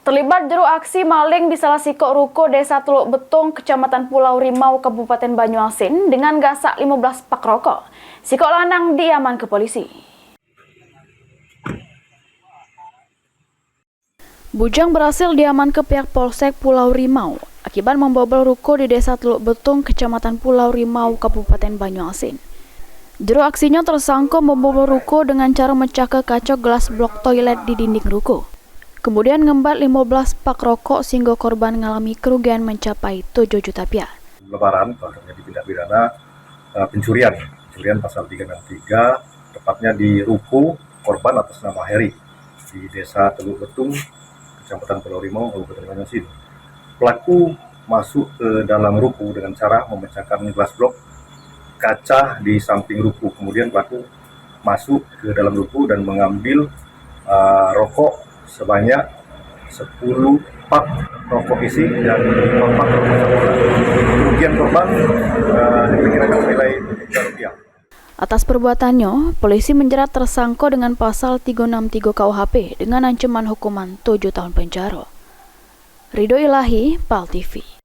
Terlibat juru aksi maling di salah sikok ruko Desa Teluk Betung, Kecamatan Pulau Rimau, Kabupaten Banyuasin dengan gasak 15 pak rokok. Sikok lanang diaman ke polisi. Bujang berhasil diaman ke pihak Polsek Pulau Rimau akibat membobol ruko di Desa Teluk Betung, Kecamatan Pulau Rimau, Kabupaten Banyuasin. Juru aksinya tersangka membobol ruko dengan cara memecahkan kaca gelas blok toilet di dinding ruko. Kemudian ngembat 15 pak rokok sehingga korban mengalami kerugian mencapai 7 juta rupiah. Lebaran terjadi tindak pidana pencurian pasal 363, tepatnya di ruko korban atas nama Heri di Desa Teluk Betung, Kecamatan Pulau Rimau, Kabupaten Banyuasin. Pelaku masuk ke dalam ruko dengan cara memecahkan gelas blok kaca di samping ruko. Kemudian pelaku masuk ke dalam ruko dan mengambil rokok sebanyak 10 pak rokok isi dan 5 pak rokok sampul. Kerugian korban diperkirakan senilai Rp1. Atas perbuatannya, polisi menjerat tersangka dengan pasal 363 KUHP dengan ancaman hukuman 7 tahun penjara. Ridho Ilahi, PAL TV.